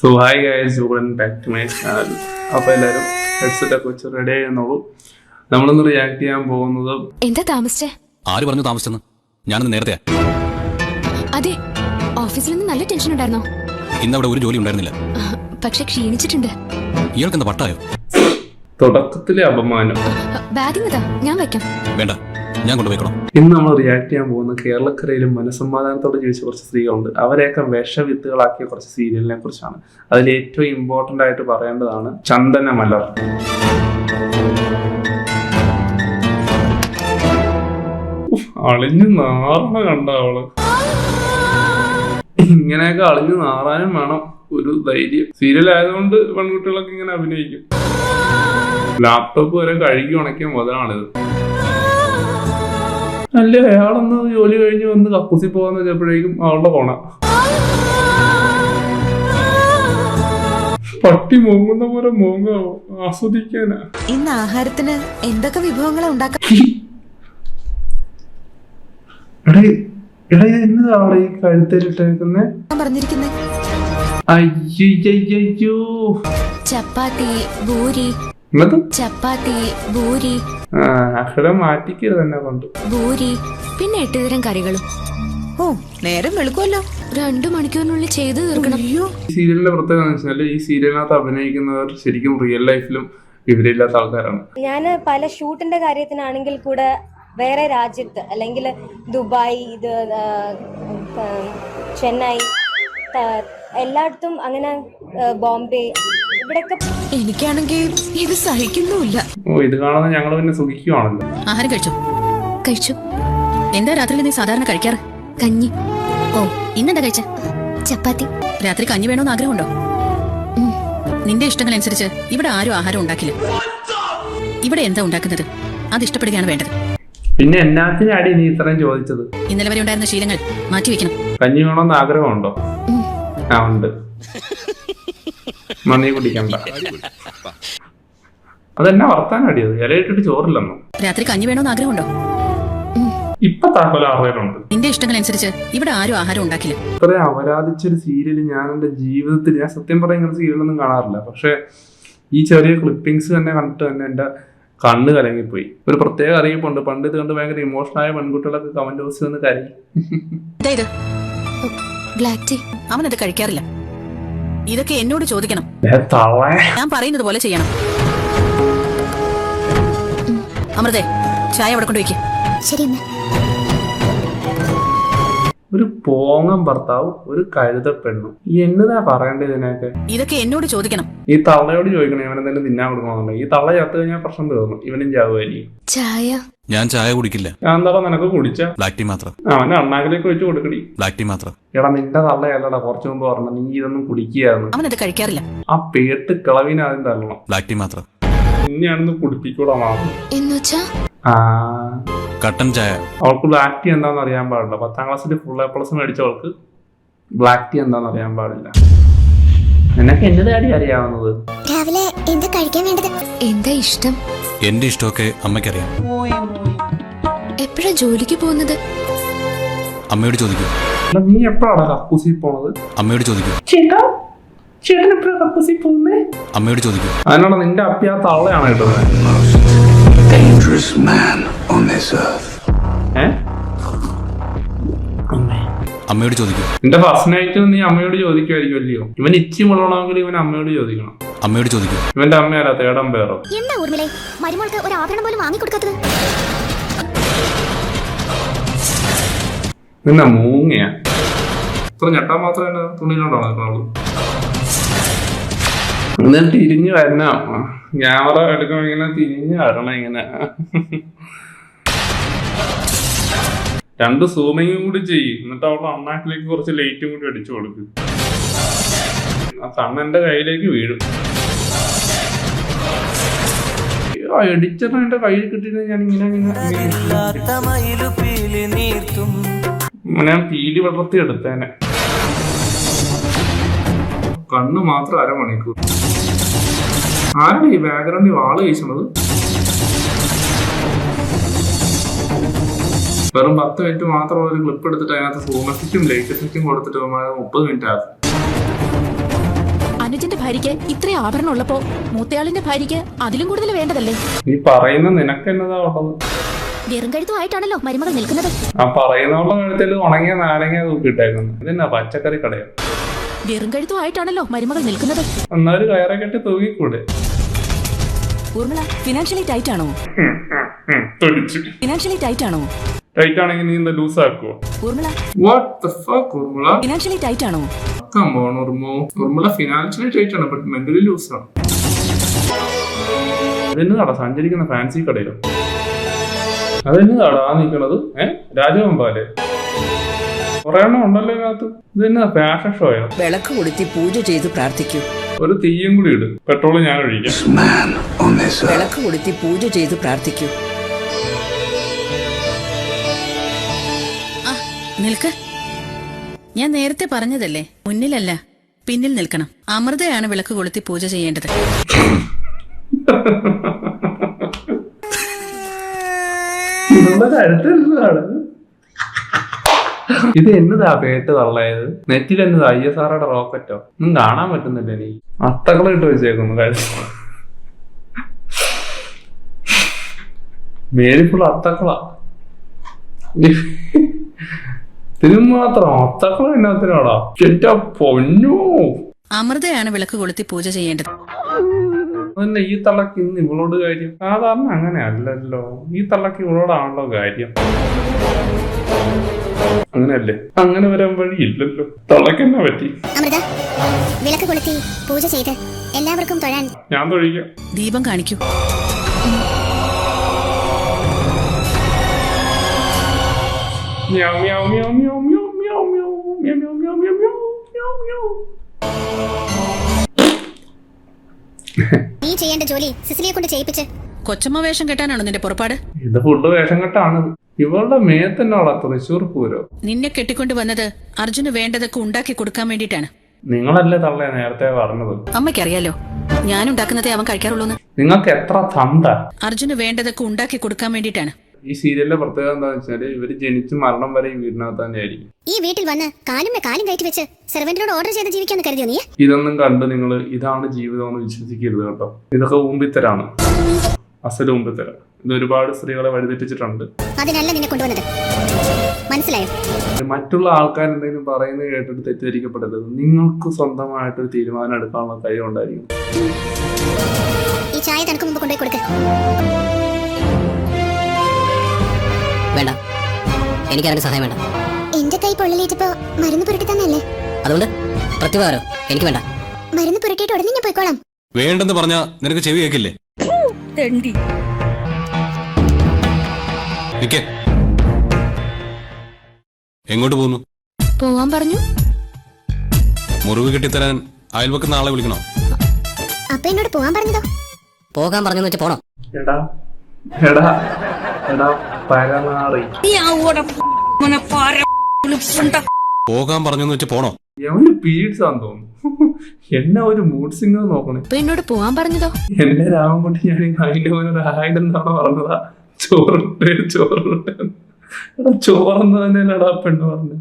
So hi guys, welcome back to my channel. അപ്പോൾ എല്ലാവരും ഹെഡ്സെറ്റൊക്കെ വെച്ച് റെഡി ആയെന്നുള്ളൂ. നമ്മളിന്ന് റിയാക്ട് ചെയ്യാൻ പോകുന്നത് എന്താ താമസിച്ചേ? ആര് പറഞ്ഞു താമസിച്ചെന്ന്? ഞാനിന്ന് നേരത്തെ. അതെ, ഓഫീസിൽ നിന്ന് നല്ല ടെൻഷൻ ഉണ്ടായിരുന്നോ? ഇന്നവിടെ ഒരു ജോലി ഉണ്ടായിരുന്നില്ല. പക്ഷെ ക്ഷീണിച്ചിട്ടുണ്ട്. ഇയാൾക്ക് എന്താ പട്ടായോ? തുടക്കത്തിലെ അപമാനം. ബാഗിങ്ങതാ, ഞാൻ വെക്കാം. വേണ്ട, ഞാൻ കൊണ്ടുപോയിക്കണം. ഇന്ന് നമ്മൾ റിയാക്ട് ചെയ്യാൻ പോകുന്ന കേരളക്കരയിലും മനസ്സമാധാനത്തോടെ ജീവിച്ച കുറച്ച് സ്ത്രീകളുണ്ട്. അവരെയൊക്കെ വിഷവിത്തുകളാക്കിയ കുറച്ച് സീരിയലിനെ കുറിച്ചാണ്. അതിൽ ഏറ്റവും ഇമ്പോർട്ടന്റ് ആയിട്ട് പറയേണ്ടതാണ് ചന്ദന മലർ. അളിഞ്ഞു നാറണ കണ്ട അവള്. ഇങ്ങനെയൊക്കെ അളിഞ്ഞു നാറാനും വേണം ഒരു ധൈര്യം. സീരിയൽ ആയതുകൊണ്ട് പെൺകുട്ടികളൊക്കെ ഇങ്ങനെ അഭിനയിക്കും. ലാപ്ടോപ്പ് വരെ കഴുകി ഉണക്കിയ മുതലാണിത്. അല്ലേ, അയാളൊന്ന് ജോലി കഴിഞ്ഞ് വന്ന് കക്കൂസി പോകാന്ന് വെച്ചപ്പോഴേക്കും അവളുടെ പോണ പട്ടി മോങ്ങുന്ന പോലെ മോങ്ങാവോ, ആസ്വദിക്കാനാ. ഇന്ന് ആഹാരത്തിന് എന്തൊക്കെ വിഭവങ്ങളാ ഉണ്ടാക്കാം? എന്നതാണ് ഈ കഴുത്തേലിട്ടേക്കുന്നേ? പറഞ്ഞിരിക്കുന്നേ അയ്യോ, ചപ്പാത്തി, പൂരി. ചപ്പാത്തി, പൂരി. അക്ഷരം മാറ്റിക്കരുത് എന്നെ കൊണ്ട്. പൂരി, പിന്നെ 8 തരം കറികളും. ഓ, നേരം വെളുക്കുമല്ലോ. 2 മണിക്കൂറിനുള്ളിൽ ചെയ്ത് തീർക്കണം. ഈ സീരിയലിന്റെ പ്രത്യേകത എന്ന് വെച്ചാൽ ഈ സീരിയലിനകത്ത് അഭിനയിക്കുന്നവർ ശരിക്കും റിയൽ ലൈഫിലും വിവരമില്ലാത്ത ആൾക്കാരാണ്. ഞാൻ പല ഷൂട്ടിന്റെ കാര്യത്തിനാണെങ്കിൽ കൂടെ വേറെ രാജ്യത്ത്, അല്ലെങ്കിൽ ദുബായ്, ഇത് ചെന്നൈ, എല്ലായിടത്തും അങ്ങനെ, ബോംബെ, ഇവിടെയൊക്കെ. എനിക്കാണെങ്കിൽ ഇത് സഹിക്കുന്നുമില്ല. ഓ, ഇത് കാണുന്ന ഞങ്ങൾ പിന്നെ സുഖിക്കുവാണല്ലോ. ആഹാരം കഴിച്ചോ? കഴിച്ചു. എന്താ രാത്രിയിൽ നീ സാധാരണ കഴിക്കാറ്? കഞ്ഞി. ഓ, ഇന്നെന്താ കഴിച്ച? ചപ്പാത്തി. രാത്രി കഞ്ഞി വേണോന്ന് ആഗ്രഹമുണ്ടോ? നിന്റെ ഇഷ്ടങ്ങൾ അനുസരിച്ച് ഇവിടെ ആരും ആഹാരം ഉണ്ടാക്കില്ല. ഇവിടെ എന്താ ഉണ്ടാക്കുന്നത് അത് ഇഷ്ടപ്പെടുകയാണ് വേണ്ടത്. പിന്നെ എന്നാത്തിനാടി നീ ഇത്രയും ചോദിച്ചത്? ഇന്നലെ വരെ ഉണ്ടായിരുന്ന ശീലങ്ങൾ മാറ്റിവെക്കണം. കഞ്ഞി വേണമെന്ന് ആഗ്രഹമുണ്ടോ? ആ, ഉണ്ട്. മണി കുടിക്കണ്ട. അതെന്നാ വർത്താനടിയത്? ഇലയിട്ടിട്ട് ചോറില്ലെന്നോ? രാത്രി കഞ്ഞി വേണോന്ന് ആഗ്രഹമുണ്ടോ? ഇപ്പൊ താക്കോല ആറുപേരുണ്ട്. നിന്റെ ഇഷ്ടങ്ങൾ അനുസരിച്ച് ഇവിടെ ആരും ആഹാരം ഉണ്ടാക്കില്ല. ഇത്രയും അപരാധിച്ചൊരു സീരിയല് ഞാൻ എന്റെ ജീവിതത്തിൽ, ഞാൻ സത്യം പറയാൻ ഇങ്ങനെ സീരിയലൊന്നും കാണാറില്ല. പക്ഷെ ഈ ചെറിയ ക്ലിപ്പിങ്സ് തന്നെ കണ്ടിട്ട് തന്നെ എന്റെ കണ്ണ് കലങ്ങിപ്പോയി. ഒരു പ്രത്യേക അറിയിപ്പുണ്ട്, പണ്ട് ഇത് കണ്ട് ഭയങ്കര ഇമോഷണലായ പെൺകുട്ടികളൊക്കെ കമന്റ് ബോക്സിൽ വന്ന് കരയും. Black tea. അവനത് കഴിക്കാറില്ല. ഇതൊക്കെ എന്നോട് ചോദിക്കണം. ഞാൻ പറയുന്നത് പോലെ ചെയ്യണം. അമൃതേ, ചായ അവിടെ കൊണ്ടുവയ്ക്ക്. ശരി. ഒരു പോങ്ങം ഭർത്താവ്, ഒരു കഴുത പെണ്ണും. എന്നതാ പറയേണ്ടത് ഇതിനൊക്കെ? ഇതൊക്കെ എന്നോട് ചോദിക്കണം. ഈ തള്ളയോട് ചോദിക്കണം ഇവൻ എന്തെങ്കിലും തിന്നാൻ കൊടുക്കണമെന്നുണ്ടെങ്കിൽ. ഈ തള്ള ചത്തു കഴിഞ്ഞാൽ പ്രശ്നം തീർന്നു, ഇവനും ചാവുമായിരിക്കും. ചായ ഞാൻ ചായ കുടിക്കില്ല. ഞാൻ എന്താ നിനക്ക് കുടിച്ച ബ്ലാക്ക് ടീ മാത്രം. അവന്റെ അണ്ണാക്കിലേക്ക് വെച്ച് കൊടുക്കടി. ബ്ലാക്ക് ടീ മാത്രം. എടാ, നിന്റെ തള്ളയല്ലടാ കുറച്ചു മുമ്പ് പറഞ്ഞു നീ ഇതൊന്നും കുടിക്കുകയായിരുന്നു. അവനത് കഴിക്കാറില്ല. ആ പേട്ട് കിളവിനെ ആദ്യം തള്ളണം. ബ്ലാക്ക് ടീ മാത്രം. പിന്നെയാണെന്ന് കുടിപ്പിക്കൂടാ മാത്രം. എന്നുവെച്ചാ കട്ടൻ ചായ. അവൾക്ക് ബ്ലാക്ക് ടീ എന്താണെന്ന് അറിയാൻ പാടില്ല. 10ാം ക്ലാസ്സിൽ ഫുൾ A+ മേടിച്ചവൾക്ക് ബ്ലാക്ക് ടീ എന്താണെന്ന് അറിയാൻ പാടില്ല. നിനക്ക് എന്റെ ഡാഡി അറിയാവുന്നത്. രാവിലെ എന്താ കഴിക്കാൻ വേണ്ടത്? എന്താ ഇഷ്ടം? എന്റെ ഇഷ്ടമൊക്കെ അമ്മയ്ക്കറിയാം. എപ്പോഴാ ജോലിക്ക് പോകുന്നത്? അമ്മയോട് ചോദിക്കൂ. നീ എപ്പോഴാണ് കക്കൂസി പോണത്? അമ്മയോട് ചോദിക്കൂ. ചേട്ടൻ എപ്പോഴാ കക്കൂസി പോകുന്നേ? അമ്മയോട് ചോദിക്കൂ. അതിനാണ് നിന്റെ അപ്പി ആ തള്ളയാണ് കേട്ടത്. അമ്മയോട് ചോദിക്കൂ. നിന്റെ ഫസ്റ്റ് നൈറ്റ് നീ അമ്മയോട് ചോദിക്കുമായിരിക്കും അല്ലയോ? ഇവൻ ഇച്ചി മുളകണമെങ്കിൽ ഇവൻ അമ്മയോട് ചോദിക്കണം. അമ്മയോട് ചോദിക്കൂ. ഇവന്റെ അമ്മയാരാ? തേടം പേരോ? എന്താ ഊർമിളെ, മരുമോൾക്ക് ഒരു ആഭരണം പോലും വാങ്ങിക്കൊടുക്കാത്തത്? നിന്നെ മൂങ്ങയാ. ഇത്ര ഞെട്ടാൻ മാത്രം എന്റെ തുണിയിലോണ്ടാണ് നിൽക്കണുള്ളൂ. എന്നിട്ട് തിരിഞ്ഞു വരണ ക്യാമറ എടുക്കുമ്പോ ഇങ്ങനെ തിരിഞ്ഞു വരണം. ഇങ്ങനെ 2 സൂമിങ്ങും കൂടി ചെയ്യും. എന്നിട്ട് അവളുടെ അണ്ണാക്കിലേക്ക് കുറച്ച് ലൈറ്റും കൂടി അടിച്ചു കൊടുക്കും. ആ കണ്ണെന്റെ കയ്യിലേക്ക് വീഴും. എഡിച്ചറിന് എന്റെ കയ്യിൽ കിട്ടിയിട്ട് ഞാൻ ഞാൻ പീലി വളർത്തി എടുത്തേനെ. കണ്ണ് മാത്രം 1/2 മണിക്കൂർ. ആരാണ് ഈ ബാക്ക്ഗ്രൗണ്ടിൽ വാള് വീശുന്നത്? വെറും 10 മിനിറ്റ് മാത്രം ഒരു ക്ലിപ്പ് എടുത്തിട്ട് അതിനകത്ത് സൂം എഫക്റ്റും ലൈറ്റ് എഫക്റ്റും കൊടുത്തിട്ട് 30 മിനിറ്റ് ആകും. ഭാര്യയ്ക്ക് ഇത്രയും ആഭരണം ഉള്ളപ്പോ മൂത്തയാളിന്റെ ഭാര്യയ്ക്ക് അതിലും കൂടുതൽ വേണ്ടതല്ലേ? നീ പറയുന്ന നിനക്ക് എന്നതാ ഉള്ളത്? വെറും കഴുത്തുമായിട്ടാണല്ലോ മരുമകൾ നിൽക്കുന്നത്. ആ പറയുന്നവളുടെ കഴുത്തിൽ ഉണങ്ങിയ നാരങ്ങ തൂക്കിയിട്ടേക്കുന്നു. ഇതെന്നാ പച്ചക്കറി കടയോ? വെറും കഴുത്തുമായിട്ടാണല്ലോ മരുമകൾ നിൽക്കുന്നത്. എന്നാലും കയറെ കെട്ടി തൂക്കിക്കൂടെ? ഊർമിള ഫിനാൻഷ്യലി ടൈറ്റ് ആണോ? ഫിനാൻഷ്യലി ടൈറ്റ് ആണോ? ടൈറ്റ് ആണെങ്കിൽ നീ എന്താ ലൂസ് ആക്കുവോ? Urmila What the fuck, Urmila? Financially tight ആണോ? Come on, Urmila financially tight ആണ്, ബട്ട് മെന്റലി ലൂസ് ആണ്. അതെന്നതാടാ സഞ്ചരിക്കുന്ന ഫാൻസി കടയിലോ? അതെന്നതാടാ ആ നിൽക്കണത്? രാജവമ്പാലേ? കുറെ എണ്ണം ഉണ്ടല്ലോ ഇതിനകത്ത്. ഇതെന്നാ ഫാഷൻ ഷോയോ? വിളക്ക് കൊളുത്തി പൂജ ചെയ്ത് പ്രാർത്ഥിക്കൂ. ഒരു തീയും കൂടി ഇട്, പെട്രോൾ ഞാൻ ഒഴിക്കാം. വിളക്ക് കൊളുത്തി പൂജ ചെയ്ത് പ്രാർത്ഥിക്കൂ. നിൽക്ക്. ഞാൻ നേരത്തെ പറഞ്ഞതല്ലേ, മുന്നിലല്ല പിന്നിൽ നിൽക്കണം. അമൃതയാണ് വിളക്ക് കൊളുത്തി പൂജ ചെയ്യേണ്ടത്. ഇത് എന്നതാ പേട്ട് തള്ളയത്? നെറ്റിൽ എന്നതാ ISROയുടെ റോക്കറ്റോ? ഒന്നും കാണാൻ പറ്റുന്നില്ല എനിക്ക്. അട്ടകള ഇട്ട് വെച്ചേക്കുന്നു കഴുത്ത്. മേലിഫുൾ അത്തക്കള. ഇതിനും മാത്രം അത്തക്കള എന്നത്തിനാടാ? എന്റെ പൊന്നോ. അമൃതയാണ് വിളക്ക് കൊളുത്തി പൂജ ചെയ്യേണ്ടത്. അതന്നെ ഈ തള്ളക്ക് ഇന്ന് ഇവളോട് കാര്യം? സാധാരണ അങ്ങനെ അല്ലല്ലോ. ഈ തള്ളക്ക് ഇവളോടാണല്ലോ കാര്യം. അങ്ങനെയല്ലേ? അങ്ങനെ വരാൻ വഴിയില്ലല്ലോ. തള്ളക്ക് എന്നാ പറ്റി? അമൃത വിളക്ക് കൊളുത്തി പൂജ ചെയ്ത് എല്ലാവർക്കും തൊഴാൻ ഞാൻ തൊഴിക്കാം. ദീപം കാണിക്കൂ. മ്യാവ് മ്യാവ് മ്യാവ് മ്യാവ് മ്യാവ് മ്യാവ് മ്യാവ് മ്യാവ് മ്യാവ് മ്യാവ് മ്യാവ്. നീ ചെയ്യേണ്ട ജോലി സിസിലിയെ കൊണ്ട് ചെയ്യിപ്പിച്ച് കൊച്ചമ്മ വേഷം കെട്ടാനാണോ നിന്റെ പുറപ്പാട്? ഇത് ഫുഡ് വേഷം കെട്ടാണ്. ഇവളുടെ മേത്തന്നോളാ തൃശ്ശൂർ പൂരോ? നിന്നെ കെട്ടിക്കൊണ്ട് വന്നത് അർജുന് വേണ്ടതൊക്കെ ഉണ്ടാക്കി കൊടുക്കാൻ വേണ്ടിയിട്ടാണ്. നിങ്ങളല്ലേ തള്ളേ നേരത്തെ പറഞ്ഞത്? അമ്മയ്ക്കറിയാലോ ഞാൻ ഉണ്ടാക്കുന്നതേ അവൻ കഴിക്കാറുള്ളൂന്ന്. നിങ്ങൾക്ക് എത്ര തന്ത? അർജുന് വേണ്ടതൊക്കെ ഉണ്ടാക്കി കൊടുക്കാൻ വേണ്ടിയിട്ടാണ്. ഈ സീരിയലിന്റെ പ്രത്യേകത എന്താ വെച്ചാല് ഇവര് ജനിച്ച് മരണം വരെ ഈ വീടിനകത്ത് തന്നെ ആയിരിക്കും. ഈ വീട്ടിൽ വന്ന് കാലും കയറ്റി വെച്ച് സെർവന്റിനോട് ഓർഡർ ചെയ്ത് ജീവിക്കാന്ന് കരുതിയോ നീ? ഇതൊന്നും കണ്ട് നിങ്ങൾ ഇതാണ് ജീവിതം എന്ന് വിശ്വസിക്കരുത് കേട്ടോ. ഇതൊക്കെ ഊമ്പിത്തരാണ്, അസല് ഊമ്പിത്തരം. ഇത് ഒരുപാട് സ്ത്രീകളെ വഴിതെറ്റിച്ചിട്ടുണ്ട്. അതിനല്ല നിന്നെ കൊണ്ടുവന്നത്, മനസ്സിലായോ? മറ്റുള്ള ആൾക്കാർ എന്തെങ്കിലും പറയുന്നത് കേട്ടിട്ട് തെറ്റിദ്ധരിക്കപ്പെടരുത്. നിങ്ങൾക്ക് സ്വന്തമായിട്ടൊരു തീരുമാനം എടുക്കാനുള്ള കഴിവുണ്ടായിരിക്കും. ഈ ചായ തനക്ക് മുമ്പ് കൊണ്ടുപോയി കൊടുക്ക. വേണ്ട, എനിക്കാരുടെ സഹായം വേണ്ട. എന്റെ കൈ പൊള്ളലേറ്റപ്പോ മരുന്ന് പുരട്ടി തന്നല്ലേ? അതുകൊണ്ട് പ്രത്യുപകാരോ? എനിക്ക് വേണ്ട. മരുന്ന് പുരട്ടിയിട്ട് ഉടനെ ഞാൻ പോയിക്കോളാം. വേണ്ടെന്ന് പറഞ്ഞാ നിനക്ക് ചെവി കേക്കില്ലേ? നിക്കേ, എങ്ങോട്ട് പോകുന്നു? പോവാൻ പറഞ്ഞു. മുറിവ് കെട്ടിത്തരാൻ അയൽവക്കുന്ന ആളെ വിളിക്കണോ? അപ്പൊ എന്നോട് പോവാൻ പറഞ്ഞതോ? പോകാൻ പറഞ്ഞെന്ന് വെച്ച് പോണോ? എടാ എടാ എടാ പരമാറി. പോകാൻ പറഞ്ഞെന്ന് വെച്ച് പോണോ? എവന് പീഡ്സ് ആണെന്ന് തോന്നുന്നു. എന്നെ ഒരു മൂഡ് സിംഗർ നോക്കണേ. അപ്പൊ എന്നോട് പോവാൻ പറഞ്ഞതോ? എന്നെ രാമൻ കൊണ്ട് ഞാൻ അതിന്റെ മോനൊരു ആയിടെന്നാണോ പറഞ്ഞതാ? ചോറിട്ടെ ചോറിട്ടെ. എടാ ചോറെന്ന് തന്നെയല്ലടാ പെണ്ണ് പറഞ്ഞു.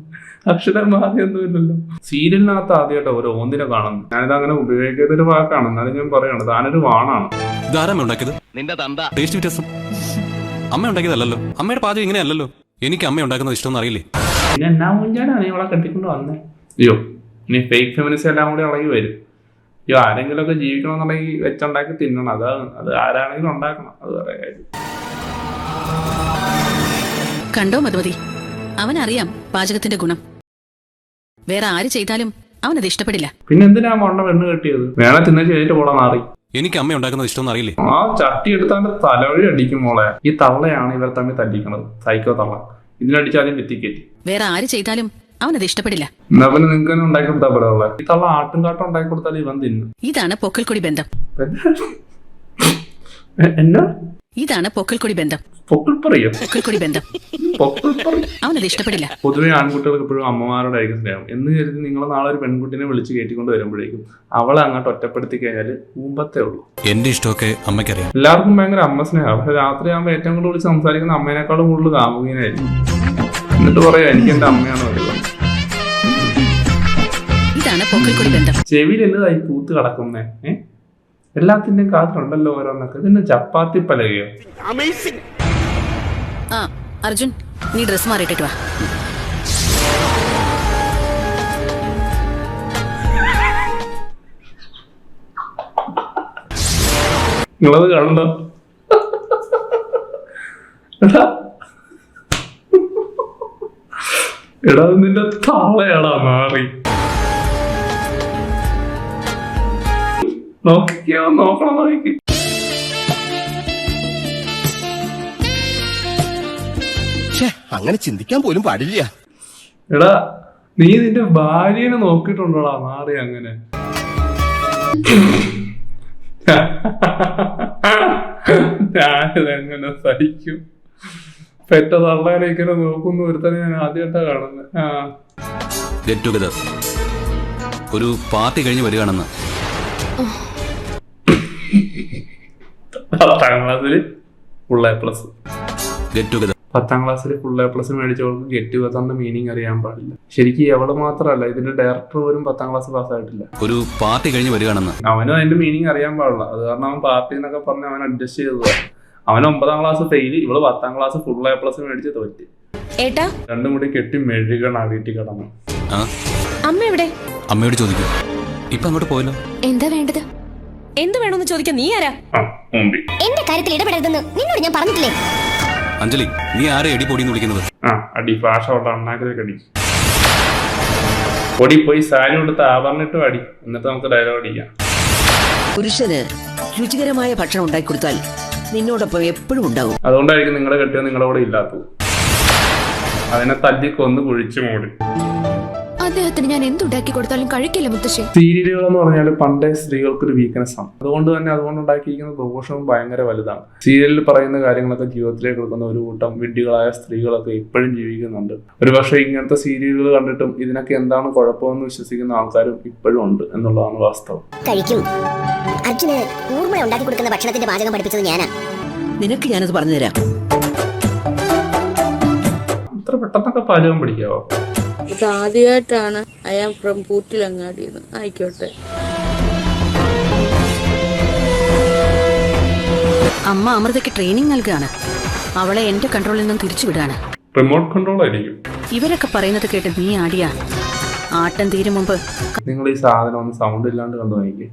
അക്ഷരം മാറിയൊന്നുമില്ലല്ലോ. സീരിയലിനകത്ത് ആദ്യമായിട്ട് ഒരു ഓന്തിനെ കാണുന്നു. ഞാനിത് അങ്ങനെ ഉപയോഗിക്കാത്തൊരു വാക്കാണ്, എന്നാലും ഞാൻ പറയാണ് താനൊരു വാണാണ്. ഇതാരമ്മ ഉണ്ടാക്കിയത്? നിന്റെ തന്ത. ടേസ്റ്റ് വ്യത്യാസം. അമ്മ ഉണ്ടാക്കിയതല്ലോ. അമ്മയുടെ പാചകം ഇങ്ങനെയല്ലല്ലോ. എനിക്ക് അമ്മ ഉണ്ടാക്കുന്നത് ഇഷ്ടമൊന്നും അറിയില്ലേ? പിന്നെ എന്നാ മുഞ്ചാനാണ് ഇവളെ കെട്ടിക്കൊണ്ട് വന്നേ? അയ്യോ, ഇനി ഫേക്ക് ഫെമിനിസ്റ്റ് എല്ലാം കൂടി ഇളകി വരും. അയ്യോ, ആരെങ്കിലുമൊക്കെ ജീവിക്കണമെന്നുണ്ടെങ്കിൽ വെച്ചുണ്ടാക്കി തിന്നണം. അത് ആരാണെങ്കിലും ഉണ്ടാക്കണം. അത് വേറെ കാര്യം. കണ്ടോ മധുമതി, അവനറിയാം പാചകത്തിന്റെ ഗുണം. വേറെ ആര് ചെയ്താലും അവനത് ഇഷ്ടപ്പെടില്ല. പിന്നെ എന്തിനാ മൊണ്ണ പെണ്ണ് കെട്ടിയത്? വേണേ തിന്നു ചെയ്തിട്ട് പോളാ മാറി. എനിക്ക് അമ്മ ഉണ്ടാക്കുന്നത് ഇഷ്ടമൊന്നും അറിയില്ലേ? ആ ചട്ടി എടുത്താന്റെ തലവഴി അടിക്കും മോളെ. ഈ തള്ളയാണ് ഇവർ തമ്മിൽ തല്ലിക്കണത്. സൈക്കോ തള്ള. ഇതിനടിച്ചാലും ഭിത്തിക്കേറ്റി. വേറെ ആര് ചെയ്താലും അവനത് ഇഷ്ടപ്പെടില്ല. എന്നാ പിന്നെ നിങ്ങൾക്ക് തന്നെ ഉണ്ടാക്കി കൊടുത്താൽ പോലെ. ഈ തള്ള ആട്ടും കാട്ടും ഉണ്ടാക്കി കൊടുത്താൽ ഇവൻ തിന്നു. ഇതാണ് പൊക്കിൾക്കൊടി ബന്ധം. എന്നാ ഇതാണ് പൊക്കിൾക്കൊടി ബന്ധം. പൊക്കിൾപ്പറിയോ? പൊക്കിൾക്കൊടി ബന്ധം. പൊക്കിൾപ്പറി. അവനത് ഇഷ്ടപ്പെടില്ല. പൊതുവെ ആൺകുട്ടികൾക്ക് എപ്പോഴും അമ്മമാരോടായിരിക്കും സ്നേഹം. എന്ന് കരുതി നിങ്ങൾ നാളെ ഒരു പെൺകുട്ടിനെ വിളിച്ച് കയറ്റിക്കൊണ്ട് വരുമ്പോഴേക്കും അവളെ അങ്ങോട്ട് ഒറ്റപ്പെടുത്തി കഴിഞ്ഞാൽ ഊമ്പത്തേ ഉള്ളൂ. എന്റെ ഇഷ്ടമൊക്കെ അമ്മയ്ക്കറിയാം. എല്ലാവർക്കും ഭയങ്കര അമ്മ സ്നേഹം. പക്ഷെ രാത്രിയാകുമ്പോൾ ഏറ്റവും കൂടുതൽ വിളിച്ച് സംസാരിക്കുന്ന അമ്മേനേക്കാളും കൂടുതൽ കാമുകീനായിരിക്കും. എന്നിട്ട് പറയാം എനിക്ക് എന്റെ അമ്മയാണ് വരുന്നത്. ഇതാണ് പൊക്കിൾക്കൊടി ബന്ധം. ചെവിയിൽ എന്നതായി പൂത്ത് കിടക്കുന്നേ. എല്ലാത്തിന്റെയും കാത്തിലുണ്ടല്ലോ ഓരോന്നൊക്കെ. ഇതിന്റെ ചപ്പാത്തി പലകയോ? ആ അർജുൻ, നീ ഡ്രസ് മാറിയിട്ടിട്ട് വാ. നിങ്ങളത് കണ്ടോ? എടാ നിന്റെ താളയാടാ മാറി. നോക്കണം നോക്കി. അങ്ങനെ ചിന്തിക്കാൻ പോലും പാടില്ല. എടാ നീ നിന്റെ ഭാര്യനെ നോക്കിയിട്ടുണ്ടോടാ മാറി അങ്ങനെ? ഞാനിതെങ്ങനെ സഹിക്കും? പെറ്റ തള്ളേനെ ഇങ്ങനെ നോക്കുന്ന ഒരുത്തനെ ഞാൻ ആദ്യമായിട്ടാ കാണുന്നത്. ഗെറ്റ് ടുഗദർ ഒരു പാർട്ടി കഴിഞ്ഞ് വരികയാണെന്ന്. 10ാം ക്ലാസ്സില് full A plus. Get together 10ാം ക്ലാസ്സിൽ ഫുൾ എ പ്ലസ് മേടിച്ചവൾക്ക് ഗെറ്റ് ടുഗദറിന്റെ മീനിങ് അറിയാൻ പാടില്ല. ശരിക്കും എവള് മാത്രമല്ല, ഇതിന്റെ ഡയറക്ടർ പോലും 10ാം ക്ലാസ് പാസ്സായിട്ടില്ല. ഒരു പാർട്ടി കഴിഞ്ഞ് വരികയാണെന്ന്. അവനും അതിന്റെ മീനിങ് അറിയാൻ പാടില്ല. അത് കാരണം അവൻ പാർട്ടി എന്നൊക്കെ പറഞ്ഞ് അവൻ അഡ്ജസ്റ്റ് ചെയ്തതാണ്. അവൻ 9ാം ക്ലാസ് ഫെയില്, ഇവള് 10ാം ക്ലാസ് ഫുൾ എ പ്ലസ് മേടിച്ച് തോറ്റ്. ഏട്ടാ, രണ്ടും കൂടി കെട്ടി മെഴുകണ വീട്ടിൽ കിടന്നു. അമ്മ എവിടെ? അമ്മയോട് ചോദിക്കൂ. ഇപ്പൊ അങ്ങോട്ട് പോയല്ലോ. എന്താ വേണ്ടത്? എന്ത് വേണമെന്ന് ചോദിക്കാൻ നീ ആരാ? എന്റെ കാര്യത്തിൽ ഇടപെടരുതെന്ന് നിന്നോട് ഞാൻ പറഞ്ഞിട്ടില്ലേ? അഞ്ജലി, നീ ആരെ എടി പൊടിന്ന് വിളിക്കുന്നത്? അടി ഭാഷ കൊണ്ട് അണ്ണാക്കിലേക്ക് അടി. പൊടി പോയി സാരി കൊടുത്ത് ആഭരണിട്ട് അടി. എന്നിട്ട് നമുക്ക് ഡയലോഗ് അടിക്കാം. പുരുഷന് രുചികരമായ ഭക്ഷണം ഉണ്ടാക്കി കൊടുത്താൽ നിന്നോടൊപ്പം എപ്പോഴും ഉണ്ടാവും. അതുകൊണ്ടായിരിക്കും നിങ്ങളുടെ കെട്ടിയോ നിങ്ങളുടെ കൂടെ ഇല്ലാത്തത്. അതിനെ തല്ലി കൊന്ന് കുഴിച്ചു മൂടി. അദ്ദേഹത്തിന് ഞാൻ എന്തുണ്ടാക്കി കൊടുത്താലും കഴിക്കില്ല മുത്തശ്ശി. സീരിയലുകൾ എന്ന് പറഞ്ഞാൽ പണ്ടേ സ്ത്രീകൾക്കൊരു വീക്ക്നെസ് ആണ്. അതുകൊണ്ട് തന്നെ അതുകൊണ്ടുണ്ടാക്കിയിരിക്കുന്ന ദോഷവും ഭയങ്കര വലുതാണ്. സീരിയലിൽ പറയുന്ന കാര്യങ്ങളൊക്കെ ജീവിതത്തിലേക്ക് എടുക്കുന്ന ഒരു കൂട്ടം വിഡ്ഢികളായ സ്ത്രീകളൊക്കെ ഇപ്പോഴും ജീവിക്കുന്നുണ്ട്. ഒരുപക്ഷെ ഇങ്ങനത്തെ സീരിയലുകൾ കണ്ടിട്ടും ഇതിനൊക്കെ എന്താണ് കുഴപ്പമെന്ന് വിശ്വസിക്കുന്ന ആൾക്കാരും ഇപ്പോഴും ഉണ്ട് എന്നുള്ളതാണ് വാസ്തവം. കഴിക്കും. അർജുന് ഊർമ്മ ഉണ്ടാക്കി കൊടുക്കുന്ന ഭക്ഷണത്തിന്റെ പാചകം പഠിപ്പിച്ചത് ഞാനാ. നിനക്ക് ഞാനത് പറഞ്ഞുതരാം. അത്ര പെട്ടെന്നൊക്കെ പാചകം പഠിക്കാവോ? ഇത് ആദ്യമായിട്ടാണ് ഐ ആം ഫ്രം പൂറ്റിലങ്ങാടിന്ന്. ആയിക്കോട്ടെ. അമ്മ അമൃതയ്ക്ക് ട്രെയിനിങ് നൽകുകയാണ്. അവളെ എന്റെ കൺട്രോളിൽ നിന്നും തിരിച്ചു വിടുകയാണ്. റിമോട്ട് കൺട്രോൾ ആയിരിക്കും. ഇവരൊക്കെ പറയുന്നത് കേട്ട് നീ ആടിയാ ആട്ടം തീരും മുമ്പ്. നിങ്ങൾ ഈ സാധനം ഒന്ന് സൗണ്ട് ഇല്ലാണ്ട് കണ്ടു നോക്കി.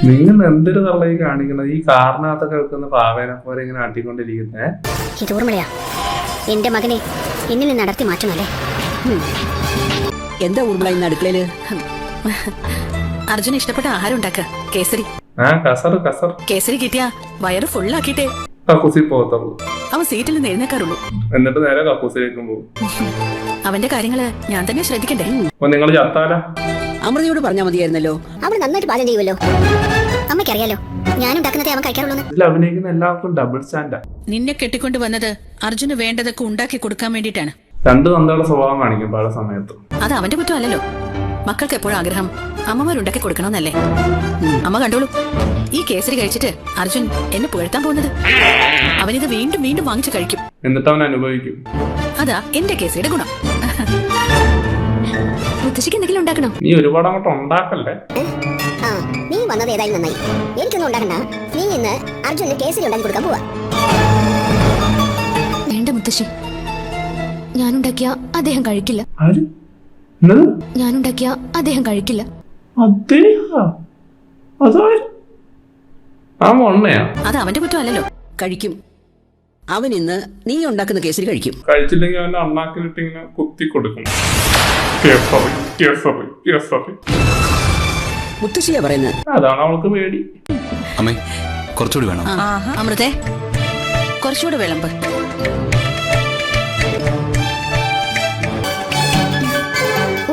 നിങ്ങൾ എന്തൊരു തള്ളയി കാണിക്കുന്നത്? ഈ കാറിനകത്തൊക്കെ വെക്കുന്ന പാവേനെ പോലെ ഇങ്ങനെ ആട്ടിക്കൊണ്ടിരിക്കുന്നേ. ഇത് ഊർമ്മളയാ എന്റെ മകനെ എന്നിൽ നിന്ന് നടത്തി മാറ്റണല്ലേ? എന്താ ഊർമ്മള ഇന്ന് അടുക്കളയില്? അർജുന ഇഷ്ടപ്പെട്ട ആഹാരം ഉണ്ടാക്ക. കേസരി. കസർ കേസരി കിട്ടിയാ വയറ് ഫുള്ളാക്കിട്ടേ കക്കൂസിൽ പോകത്തുള്ളൂ. അവൻ സീറ്റിൽ നിന്ന് എഴുന്നേക്കാറുള്ളൂ. എന്നിട്ട് നേരെ കക്കൂസിലേക്കും പോകും. അവന്റെ കാര്യങ്ങള് ഞാൻ തന്നെ ശ്രദ്ധിക്കണ്ടേ? അപ്പൊ നിങ്ങൾ ചത്താല അമൃതയോട് പറഞ്ഞാൽ മതിയായിരുന്നല്ലോ. അവൾ നന്നായിട്ട് പാചകം ചെയ്യുമല്ലോ. അമ്മയ്ക്കറിയാലോ ഞാൻ ഉണ്ടാക്കുന്നതേ അവൻ കഴിക്കാറുള്ളൂ. ഇതിൽ അഭിനയിക്കുന്ന എല്ലാവർക്കും ഡബിൾ സ്റ്റാൻഡാ. നിന്നെ കെട്ടിക്കൊണ്ട് വന്നത് അർജുന് വേണ്ടതൊക്കെ ഉണ്ടാക്കി കൊടുക്കാൻ വേണ്ടിയിട്ടാണ്. രണ്ടു തന്തയുടെ സ്വഭാവം കാണിക്കും പല സമയത്തും. അത് അവന്റെ കുറ്റമല്ലല്ലോ. മക്കൾക്ക് എപ്പോഴും ആഗ്രഹം അമ്മമാരുണ്ടാക്കി കൊടുക്കണമെന്നല്ലേ? അമ്മ കണ്ടോളൂ, ഈ കേസരി കഴിച്ചിട്ട് അർജുൻ എന്നെ പുകഴ്ത്താൻ പോകുന്നത്. അവനിത് വീണ്ടും വീണ്ടും വാങ്ങിച്ചു കഴിക്കും. എന്നിട്ട് അവൻ അനുഭവിക്കും. അതാ എന്റെ കേസരിയുടെ ഗുണം. മുത്തശ്ശിക്ക് എന്തെങ്കിലും ഉണ്ടാക്കണം. നീ ഒരുപാട് അങ്ങോട്ട് ഉണ്ടാക്കല്ലേ. നീ വന്നത് ഏതായാലും നന്നായി. എനിക്കൊന്നും ഉണ്ടാക്കണ്ട. നീ ഇന്ന് അർജുന് കേസരി ഉണ്ടാക്കി കൊടുക്കാൻ പോവാ. വേണ്ട മുത്തശ്ശി, ഞാനുണ്ടാക്കിയ അദ്ദേഹം കഴിക്കില്ല. ഞാനുണ്ടാക്കിയ അദ്ദേഹം കഴിക്കില്ല. അത് അവന്റെ കുറ്റമല്ലല്ലോ. കഴിക്കും. അവൻ ഇന്ന് നീ ഉണ്ടാക്കുന്ന കേസരി കഴിക്കും. കഴിച്ചില്ലെങ്കിൽ അവന്റെ അണ്ണാക്കിലിട്ട് ഇങ്ങനെ കുത്തി കൊടുക്കും. മുത്തശ്ശിയാ പറയുന്നത്. അതാണ് അവൾക്ക് പേടി. അമ്മേ, കുറച്ചുകൂടി വേണം. അമൃതേ, കുറച്ചുകൂടെ വിളമ്പ്.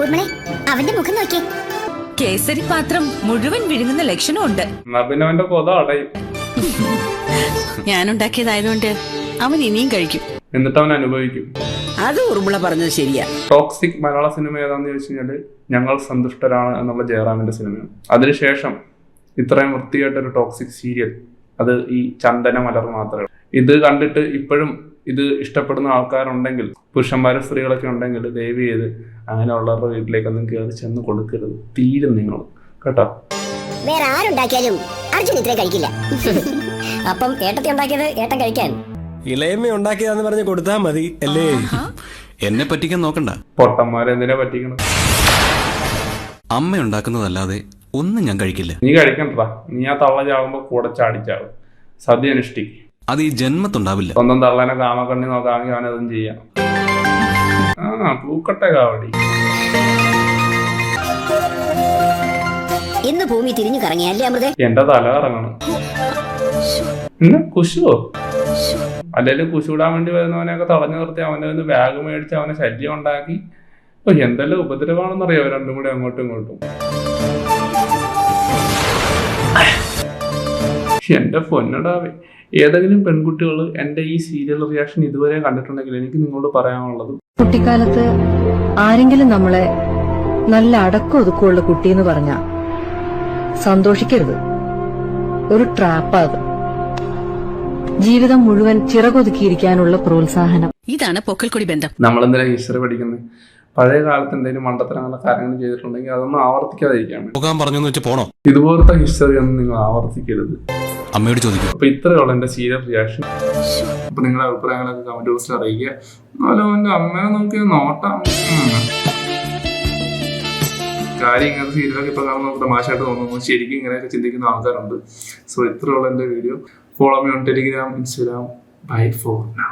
ഊർമ്മളെ അവന്റെ മുഖം നോക്കിയേ. കേസരി പാത്രം മുഴുവൻ വിഴുങ്ങുന്ന ലക്ഷണമുണ്ട്. എന്നാ പിന്നെ അവന്റെ കൊത അടയും. ഞാനുണ്ടാക്കിയതായതുകൊണ്ട് അവൻ ഇനിയും കഴിക്കും. എന്നിട്ട് അവൻ അനുഭവിക്കും. അത് ഊർമ്മള പറഞ്ഞത് ശരിയാ. ടോക്സിക് മലയാള സിനിമ ഏതാന്ന് ചോദിച്ചു കഴിഞ്ഞാല് ഞങ്ങൾ സന്തുഷ്ടരാണ് എന്നുള്ള ജയറാമിന്റെ സിനിമയാണ്. അതിനുശേഷം ഇത്രയും വൃത്തിയായിട്ടൊരു ടോക്സിക് സീരിയൽ അത് ഈ ചന്ദന മലർ മാത്രമേ. ഇത് കണ്ടിട്ട് ഇപ്പോഴും ഇത് ഇഷ്ടപ്പെടുന്ന ആൾക്കാരുണ്ടെങ്കിൽ, പുരുഷന്മാരും സ്ത്രീകളൊക്കെ ഉണ്ടെങ്കിൽ ദയവ് ചെയ്ത് അങ്ങനെയുള്ളവരുടെ വീട്ടിലേക്കൊന്നും കയറി ചെന്ന് കൊടുക്കരുത്. തീരും നിങ്ങൾ കേട്ടോ. വേറെ ആരുണ്ടാക്കിയാലും അർജുൻ ഇത്രയും കഴിക്കില്ല. അപ്പം ഏട്ടത്തി ഉണ്ടാക്കിയത് ഏട്ടൻ കഴിക്കാൻ ഇളയമ്മ ഉണ്ടാക്കിയതാന്ന് പറഞ്ഞ് കൊടുത്താ മതി അല്ലേ? എന്നെ പറ്റിക്കാൻ നോക്കണ്ട. പൊട്ടന്മാരെന്തിനാ പറ്റിക്കണം? അമ്മ ഉണ്ടാക്കുന്നതല്ലാതെ ഒന്നും ഞാൻ കഴിക്കില്ല. നീ കഴിക്കണ്ടാ. നീ ആ തള്ള ചാകുമ്പോ കൂടെ ചാടിച്ചാകും. സദ്യ അനുഷ്ഠിക്കും. അത് ഈ ജന്മത്തുണ്ടാവില്ല. സ്വന്തം തള്ളനെ കാമക്കണ്ണി നോക്കാമെങ്കിൽ അവനതും ചെയ്യാം. പൂക്കട്ടെ കാവടി. ഇന്ന് ഭൂമി തിരിഞ്ഞു കറങ്ങിയല്ലേ അമൃതേ? എന്റെ തല കറങ്ങണം. പിന്നെ കുശുവോ? അല്ലെങ്കിൽ കുശുവിടാൻ വേണ്ടി വരുന്നവനെയൊക്കെ തടഞ്ഞു നിർത്തി അവൻ്റെ നിന്ന് ബാഗ് മേടിച്ച് അവനെ ശല്യം ഉണ്ടാക്കി. എന്തെല്ലാം ഉപദ്രവമാണെന്നറിയാവോ രണ്ടും കൂടി അങ്ങോട്ടും ഇങ്ങോട്ടും. എന്റെ പൊന്നടാവേ, ഏതെങ്കിലും പെൺകുട്ടികൾ എന്റെ ഈ സീരിയൽ റിയാക്ഷൻ ഇതുവരെ കണ്ടിട്ടുണ്ടെങ്കിൽ എനിക്ക് നിങ്ങളോട് പറയാനുള്ളത്, കുട്ടിക്കാലത്ത് ആരെങ്കിലും നമ്മളെ നല്ല അടക്കം ഒതുക്കമുള്ള കുട്ടിയെന്ന് പറഞ്ഞ സന്തോഷിക്കരുത്. ഒരു ട്രാപ്പാ അത്. ജീവിതം മുഴുവൻ ചിറകൊതുക്കിയിരിക്കാനുള്ള പ്രോത്സാഹനം. ഇതാണ് പൊക്കൽക്കൊടി ബന്ധം. നമ്മളെന്തിനാ ഹിസ്റ്ററി പഠിക്കുന്നത്? പഴയ കാലത്ത് എന്തെങ്കിലും മണ്ടത്തരങ്ങളുടെ കാര്യങ്ങൾ ചെയ്തിട്ടുണ്ടെങ്കിൽ അതൊന്നും ആവർത്തിക്കാതിരിക്കാൻ വേണ്ടി. പോകാൻ പറഞ്ഞു വെച്ച് പോണോ? ഇതുപോലത്തെ ഹിസ്റ്ററി ഒന്നും നിങ്ങൾ ആവർത്തിക്കരുത്. അമ്മയോട് ചോദിക്കും. അപ്പൊ ഇത്രയുള്ള എന്റെ സീരിയൽ റിയാക്ഷൻ. അപ്പൊ നിങ്ങളുടെ അഭിപ്രായങ്ങളൊക്കെ കമന്റ് ബോക്സിൽ അറിയിക്കുക. എന്നാലും എന്റെ അമ്മയെ നോക്കിയ നോട്ടാം. കാര്യം ഇങ്ങനത്തെ സീരിയലൊക്കെ ഇപ്പൊ കാണുന്ന നമുക്ക് തമാശയായിട്ട് തോന്നുന്നു. ശരിക്കും ഇങ്ങനെയൊക്കെ ചിന്തിക്കുന്ന ആൾക്കാരുണ്ട്. സോ ഇത്രയുള്ള എന്റെ video. Follow me on Telegram, Instagram. Bye for now.